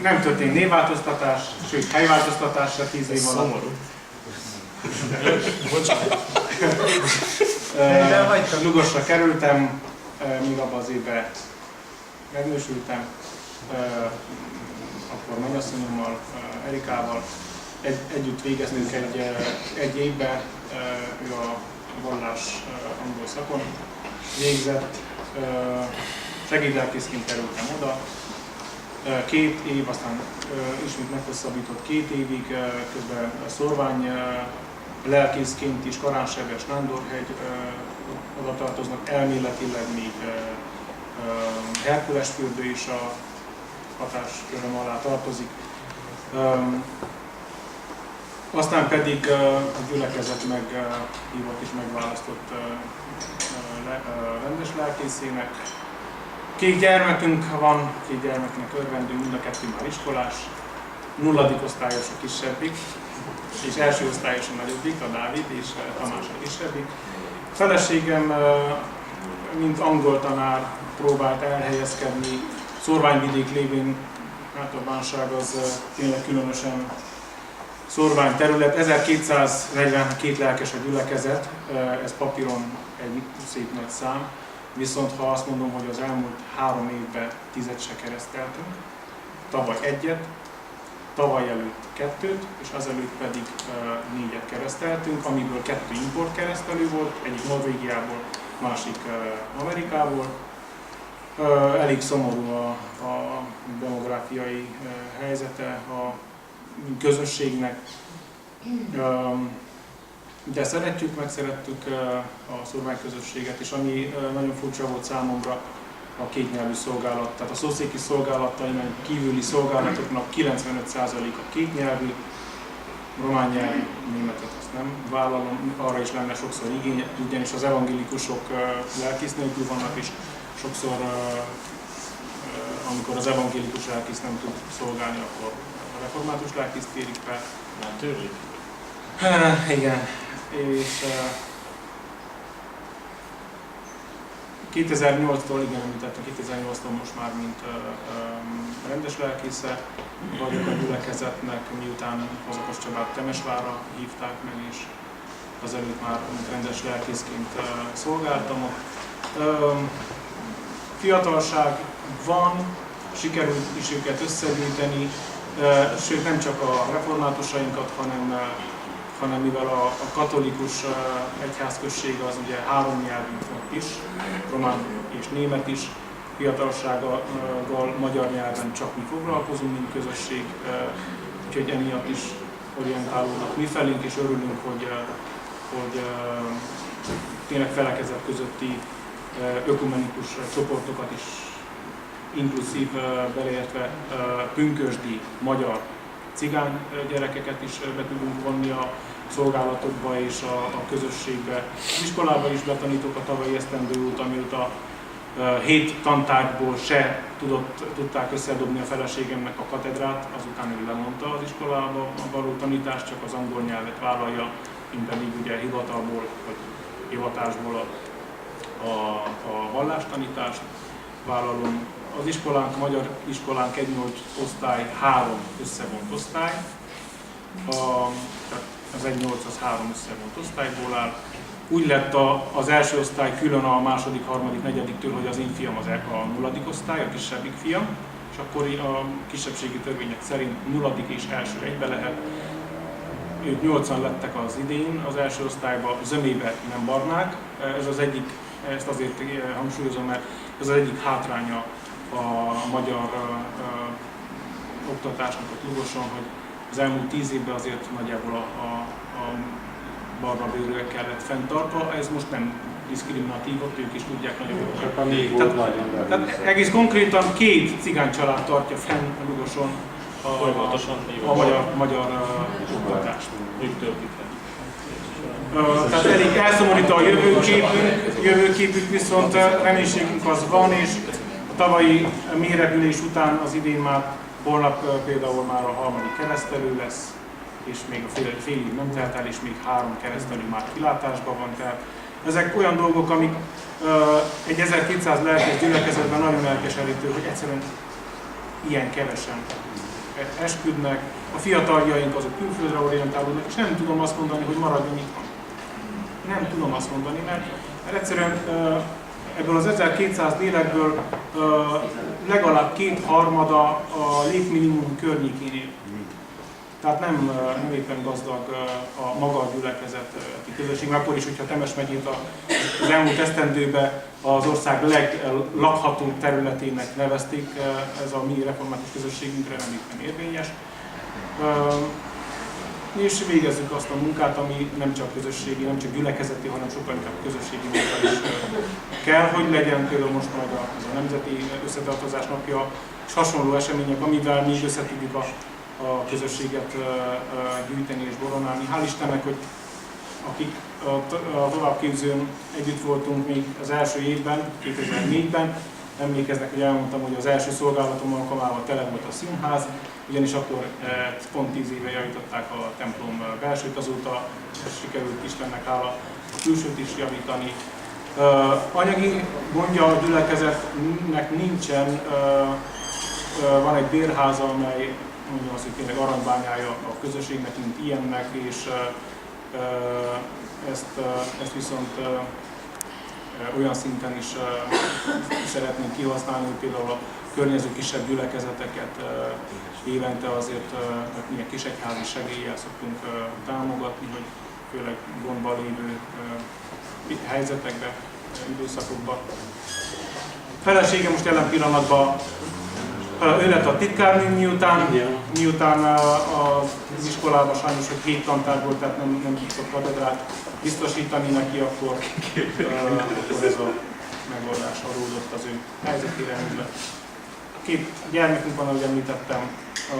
Nem történt névváltoztatás, sőt helyváltoztatás se 10 év alatt. Lugosra kerültem, míg abban az évben megnősültem. Akkor mennyasszonyommal, Erikával együtt végeztünk egy évben, ő a vallás angol szakon végzett, segédlelkészként kerültem oda. 2 év, aztán ismét meghosszabbított 2 évig, közben szorvány lelkészként is Karánseves, Nándorhegy oda tartoznak, elméletileg még Herkulesfürdő is a hatásköröm alá tartozik. Aztán pedig a gyülekezet meghívott és megválasztott rendes lelkészének. 2 gyermekünk van, 2 gyermeknek örvendünk, mind a 2 már iskolás, 0. osztályos a kisebbik, és 1. osztályos a nagyobbik, a Dávid és Tamás a kisebbik. A feleségem, mint angol tanár próbált elhelyezkedni, Szorványvidék lévén, hát a bánság az tényleg különösen szorvány terület, 1242 lelkes a gyülekezet, ez papíron egy szép nagy szám, viszont ha azt mondom, hogy az elmúlt 3 évben 10 se kereszteltünk, tavaly 1, tavaly előtt 2, és azelőtt pedig 4 kereszteltünk, amiből 2 import keresztelő volt, egyik Norvégiából, másik Amerikából. Elég szomorú a demográfiai helyzete a közösségnek, de szeretjük, megszerettük a szorvány közösséget, és ami nagyon furcsa volt számomra, a kétnyelvű szolgálat, tehát a szószéki szolgálatainak kívüli szolgálatoknak 95%-a kétnyelvű, román nyelvű, németet azt nem vállalom, arra is lenne sokszor igény, ugyanis az evangélikusok lelkész nélkül vannak, és sokszor, amikor az evangélikus lelkész nem tud szolgálni, akkor a református lelkészt kérik fel. Már tőlik? Igen, és 2008-tól, igen, említettem, 2008-tól most már mint rendes lelkésze vagyok a gyülekezetnek, miután Fazekas Csabát Temesvárra hívták meg, és azelőtt már mint rendes lelkészként szolgáltam ott. Fiatalság van, sikerült is őket összegyűjteni, sőt nem csak a reformátusainkat, hanem mivel a katolikus egyházközség az ugye 3 nyelvű is, román és német is, fiatalsággal magyar nyelven csak mi foglalkozunk, mint közösség, úgyhogy emiatt is orientálódnak mi felénk, és örülünk, hogy tényleg felekezet közötti ökumenikus csoportokat is inkluszív, beleértve pünkösdi, magyar, cigány gyerekeket is be tudunk vonni a szolgálatokba és a közösségbe. Az iskolába is betanítok a tavalyi esztendő óta, amióta 7 tantárgyból se tudták összedobni a feleségemnek a katedrát, azután ő lemondta az iskolába való tanítást, csak az angol nyelvet vállalja, én pedig ugye hivatalból vagy hivatásból a vallástanítást vállalom. Az iskolánk, a magyar iskolánk 1-8 osztály, 3 összevont osztály. Az 1-8 az 3 összevont osztályból áll. Úgy lett az első osztály külön a második, harmadik, negyediktől, hogy az én fiam az a 0. osztály, a kisebbik fiam, és akkor a kisebbségi törvények szerint 0. és első egybe lehet. Ők 8-an lettek az idén az első osztályban, zömébe nem barnák. Ez az egyik, ezt azért hangsúlyozom, mert ez az egyik hátránya a magyar oktatásnak a Lugoson, hogy az elmúlt 10 évben azért nagyjából a barna bőrűekkel lett fenntartva. Ez most nem diszkriminatív, ott ők is tudják nagyon jól. Tehát egész konkrétan 2 cigány család tartja fenn a Lugoson a magyar oktatást. Tehát elég elszomorító a jövőképünk, viszont reménységünk az van, és a tavalyi mélyrepülés után az idén már holnap például már a 3. keresztelő lesz, és még a fél év nem telt el, és még 3 keresztelő már kilátásban van. Tehát ezek olyan dolgok, amik egy 1200 lelkes gyülekezetben nagyon elkeserítő, hogy egyszerűen ilyen kevesen esküdnek, a fiataljaink azok külföldre orientálódnak, és nem tudom azt mondani, hogy maradjon itthon. Nem tudom azt mondani, mert egyszerűen ebből az 1200 lélekből legalább 2/3 a létminimum környékén él. Tehát nem éppen gazdag a maga a gyülekezeti közösség, akkor is, hogyha Temes megyét az elmúlt esztendőben az ország leglakhatóbb területének nevezték, ez a mi református közösségünkre nem éppen érvényes. És végezzük azt a munkát, ami nem csak közösségi, nem csak gyülekezeti, hanem sokkal inkább közösségi munka is kell, hogy legyen. Például most majd ez a Nemzeti Összetartozás napja és hasonló események, amivel mi össze tudjuk a közösséget gyűjteni és boronálni. Hál' Istennek, hogy akik a továbbképzőn együtt voltunk még az első évben, 2004-ben, emlékeznek, hogy elmondtam, hogy az első szolgálatom alkalmával tele volt a színház, ugyanis akkor pont 10 éve javították a templom belsőt, azóta sikerült Istennek hála a külsőt is javítani. Anyagi gondja a gyülekezetnek nincsen, van egy bérháza, amely mondjam azt, hogy tényleg aranybányája a közösségnek, mint ilyennek, és ezt viszont olyan szinten is szeretnénk kihasználni, hogy például a környező kisebb gyülekezeteket évente azért milyen kisegyházi segéllyel szoktunk támogatni, hogy főleg gondban lévő helyzetekben, időszakokban. A felesége most jelen pillanatban ő lett a titkárnő, miután az iskolában sajnos, hogy 7 tantár volt, tehát nem tudtok katedrát biztosítani neki, akkor ez a megoldás adódott az ő helyzetére. 2 gyermekünk van, ahogy említettem,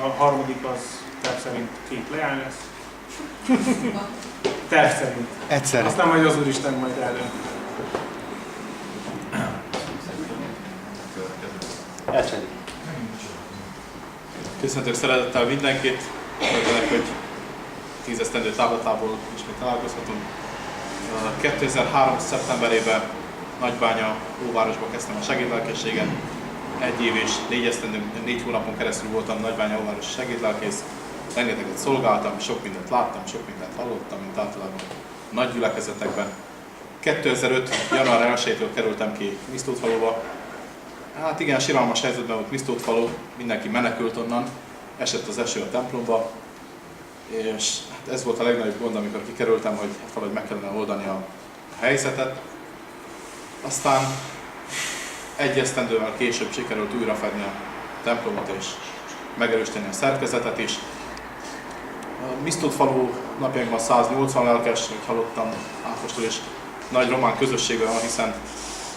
a harmadik az terv szerint 2 leány lesz. Terv szerint. Egyszer. Aztán majd az Úristen majd eldönt. Elcsedik. Köszöntök szeretettel mindenkit, örülök, hogy 10 esztendő távlatából ismét találkozhatunk. 2003. szeptemberében Nagybánya Óvárosba kezdtem a segédlelkészséget. 1 év és 4 hónapon keresztül voltam Nagybánya Óváros segédlelkész. Rengeteget szolgáltam, sok mindent láttam, sok mindent hallottam, mint általában nagy gyülekezetekben. 2005. január 1-től kerültem ki Misztótfaluba. Hát igen, siralmas helyzetben volt Misztótfalu, mindenki menekült onnan, esett az eső a templomba, és hát ez volt a legnagyobb gond, amikor kikerültem, hogy valahogy meg kellene oldani a helyzetet. Aztán 1 esztendővel később sikerült újrafedni a templomot és megerősíteni a szerkezetet is. A Misztótfalu napjainkban 180 lelkes, hogy hallottam Ákostól is, nagy román közösségben van, hiszen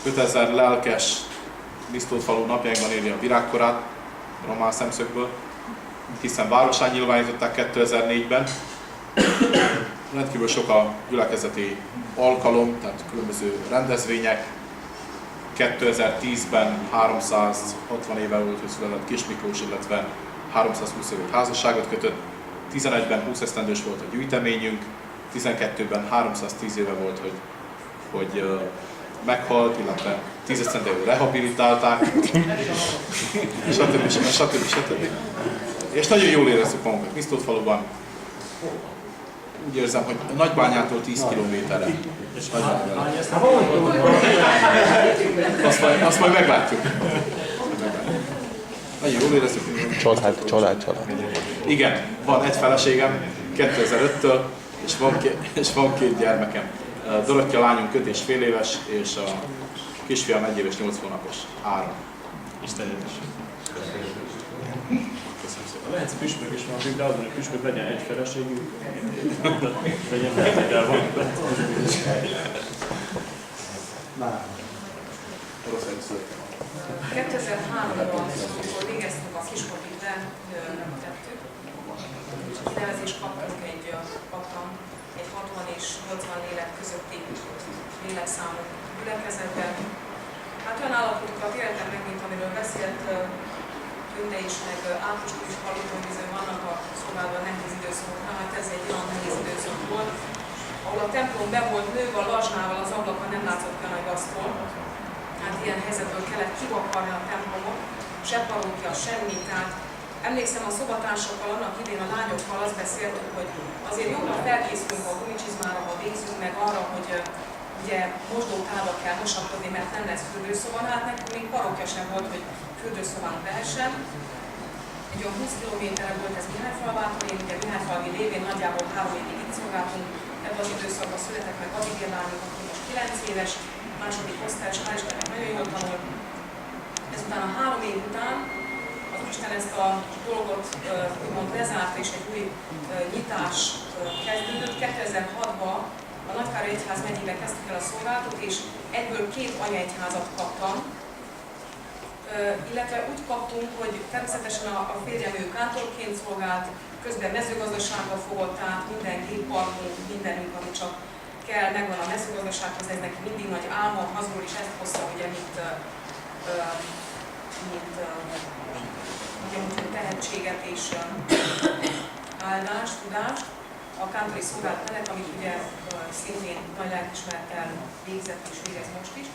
5000 lelkes Misztótfalu napjainkban éli a virágkorát, román szemszögből, hiszen városán nyilvánították 2004-ben. Rendkívül sok a gyülekezeti alkalom, tehát különböző rendezvények. 2010-ben 360 éve volt, hogy született Kis Miklós, illetve 320 éves házasságot kötött. 11-ben 20 esztendős volt a gyűjteményünk, 12-ben 310 éve volt, hogy meghalt, illetve 10 esztendőre rehabilitálták, stb. És nagyon jól érezzük magunkat Misztótfaluban. Úgy érzem, hogy Nagybányától 10 kilométerre. Azt majd meglátjuk. Nagyon jól érezzük. Csodát. Igen, van egy feleségem 2005-től, és van 2 gyermekem. Dorottya lányunk 5,5 éves, és a kisfiam 1 éves 8 hónapos. Áron. Isten édes. Köszönöm szépen. Lehetsz püspök is van, de azon, hogy püspök legyen egy feleségű, legyen feltétel van. Rossz egy születtem. 2003-ban, amikor végeztünk a kiskopit, tettük, és a kinevezést kaptunk egy 60 és 80 lélek közötti lélekszámú gyülekezetben. Hát olyan állapotokat éltem meg, mint amiről beszélt Tünde is, meg Ákostól is hallottam, hogy bizony vannak a szobában nehéz időszakok. Na, hát ez egy olyan nehéz időszak volt, ahol a templom be volt nőve a lazsnával, az ablakon nem látszott ki a nagy asztal. Hát ilyen helyzetből kellett kivakarni a templomot, se parókia, semmi. Tehát emlékszem, a szobatársakkal, annak idén a lányokkal azt beszéltük, hogy azért jobban felkészülünk a gumicsizmára, ha végzünk meg arra, hogy ugye mosdótálba kell mosakodni, mert nem lesz fürdőszoba. Hát nekünk még parókia sem volt, hogy fürdőszobánk lehessen. Egy olyan 20 km-re volt ez Mihályfalvától, én ugye Mihályfalvi lévén nagyjából 3 évig itt szolgáltunk. Ebben az időszakban született meg Abigail lányunk, aki most 9 éves, második osztályos, hál' Istennek nagyon jól tanul. Ezután a 3 év után az Isten ezt a dolgot úgymond lezárta, és egy új nyitás kezdődött. 2006-ban a Nagykároly Egyház megyében kezdtük el a szolgálatot, és ebből 2 anyaegyházat kaptam. Illetve úgy kaptunk, hogy természetesen a férjem ő kántorként szolgált, közben mezőgazdaságba fogott át, minden gépparkunk, mindenünk, ami csak kell, megvan a mezőgazdasághoz, ez neki mindig nagy álma, hazról is ezt hozta, ugye, mint tehetséget és áldást, tudást. A kántori szolgálat mellett, amit ugye szintén nagy lelkismerettel végzett és végez most is.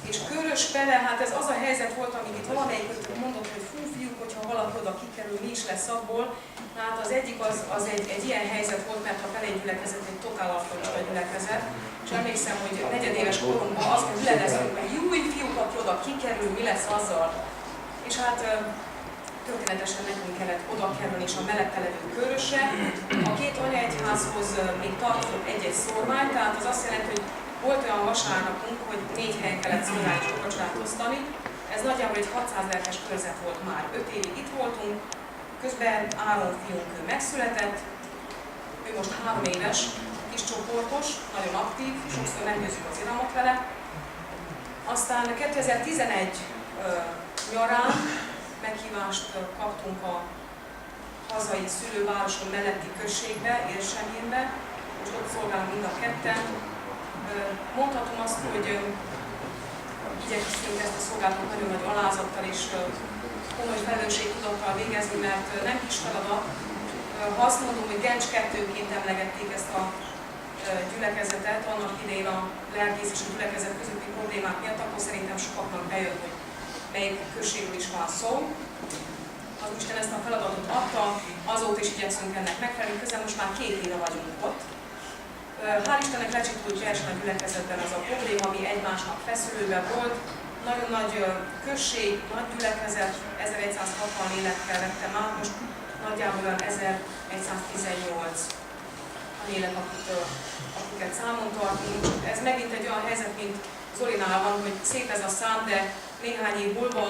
És Körös Pele, hát ez az a helyzet volt, amit itt valamelyik mondott, hogy fú fiúk, hogyha valaki oda kikerül, mi is lesz abból. Hát az egyik az egy ilyen helyzet volt, mert a Pele gyülekezet egy totál alkoholista gyülekezet. És emlékszem, hogy negyedéves koromban azt mondjuk, hogy júj fiúk, aki oda kikerül, mi lesz azzal. És hát történetesen nekünk kellett oda kerülni és a mellette levő Körösre. A 2 anyaegyházhoz még tartozott egy-egy szorvány, tehát az azt jelenti, hogy volt olyan vasárnapunk, hogy 4 helyen kellett szolgálni és vacsorát osztani. Ez nagyjából egy 600 lelkes körzet volt már. 5 évig itt voltunk, közben Áron fiunk ő megszületett, ő most 3 éves, kis csoportos, nagyon aktív, sokszor meggyőzzük az iramot vele. Aztán 2011 nyarán meghívást kaptunk a hazai szülővároson melletti községbe, Érsemjénbe, most ott szolgálunk mind a ketten. Mondhatom azt, hogy igyekszünk ezt a szolgálatot nagyon nagy alázattal és komoly felelősségtudattal végezni, mert nem kis feladat. Ha azt mondom, hogy Gencs 2-ként emlegették ezt a gyülekezetet, annak idején a lelkész és a gyülekezet közötti problémák miatt, akkor szerintem sokaknak bejött, hogy melyik községről is van szó. Az Isten ezt a feladatot adta, azóta is igyekszünk ennek megfelelni, közel most már 2 éve vagyunk ott. Hál' Istennek lecsitult teljesen a gyülekezetben az a probléma, ami egymásnak feszülőben volt. Nagyon nagy község, nagy gyülekezet, 1160 lélekkel vettem át, most nagyjából 1118 a lélek, akiket számon tartunk. Ez megint egy olyan helyzet, mint Zolinál van, hogy szép ez a szám, de néhány év múlva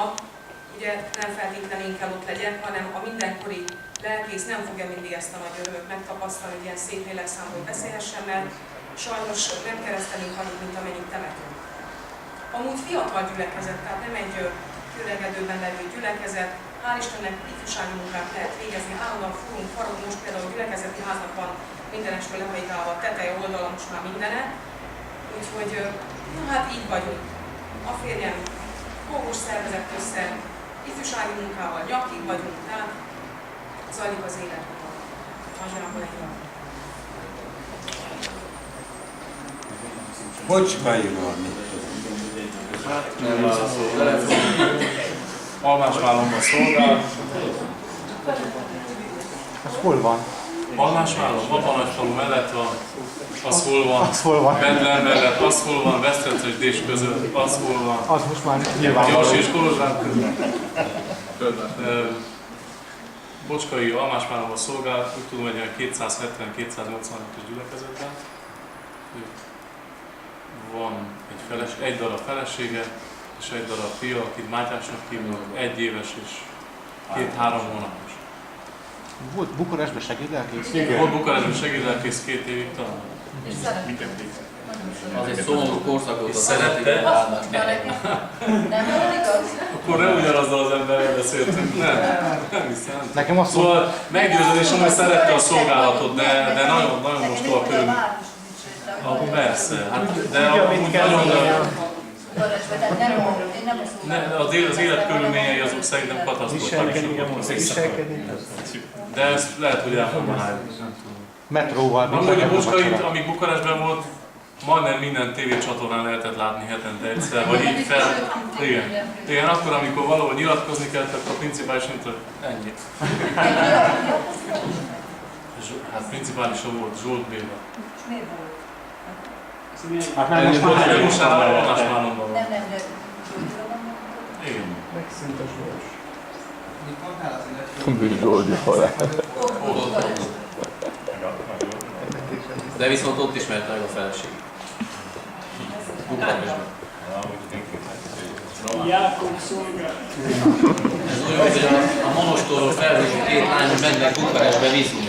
ugye nem feltétlenül én kell ott legyek, hanem a mindenkori lelkész nem fogja mindig ezt a nagy örömöt megtapasztalni, hogy ilyen szép lélekszámból beszélhessen, mert sajnos nem keresztelünk annyit, mint amennyit temetünk. Amúgy fiatal gyülekezet, tehát nem egy kiöregedőben levő gyülekezet, hál' Istennek ifjúsági munkát lehet végezni, állandóan furunk, faragunk, most például a gyülekezeti háznak van mindenestől lehajtálva a teteje oldala, most már mindene. Úgyhogy na hát így vagyunk. A férjem kórus szervezett össze, ifjúsági munkával nyakig vagyunk, tehát zajlik az életünk. Magyarában egy van. Bocskai valami. Nem válaszol. Almásvállalomban szolgál. Az hol van? Almásvállalom, Apanagyfalu mellett van, az hol van? Az hol van? Medlen mellett, az hol van? Vesztrec és Dés között, az hol van? Az most már nyilván. Gyars és Kolozsvár között. Bocskai Almásvállalomban szolgál, úgy tudom, egy olyan 270-285-ös gyülekezetben. Van egy darab felesége és egy darab fia, akit Mátyásnak hívnak, 1 éves és 2-3 hónapos. Volt Bukarestben segédlelkész? Volt Bukarestben segédlelkész 2 évig talán. Az egy szomorú korszak volt. Szerette? Nem volt igaz? Akkor nem ugyanazzal az emberrel beszéltünk, nem hiszem. Nekem azt Szóval meggyőződésem, hogy szerette a szolgálatot, de nagyon most a körül. Persze, hát, de amúgy nagyon... Az életkörülményei azok szerintem katasztrofálisak. De ezt lehet, hogy elmondom. metróval. Amúgy a Bocskait, amíg Bukarestben volt, majdnem minden tévécsatornán lehetett látni hetente egyszer, vagy így fel. Igen. Igen, akkor, amikor valahol nyilatkozni kellett, akkor a principális mondta, ennyi. Hát principálisa volt Zsolt Béla. Miért volt? Hát nem most már Nem, most már a vonásmálomban van. Nem, de... Igen. Ott De viszont ott ismerte meg a feleség. Bukarestben. Ez olyan, hogy a Monostorról felhívjuk két lány, hogy mennek Bukarestbe vízumra.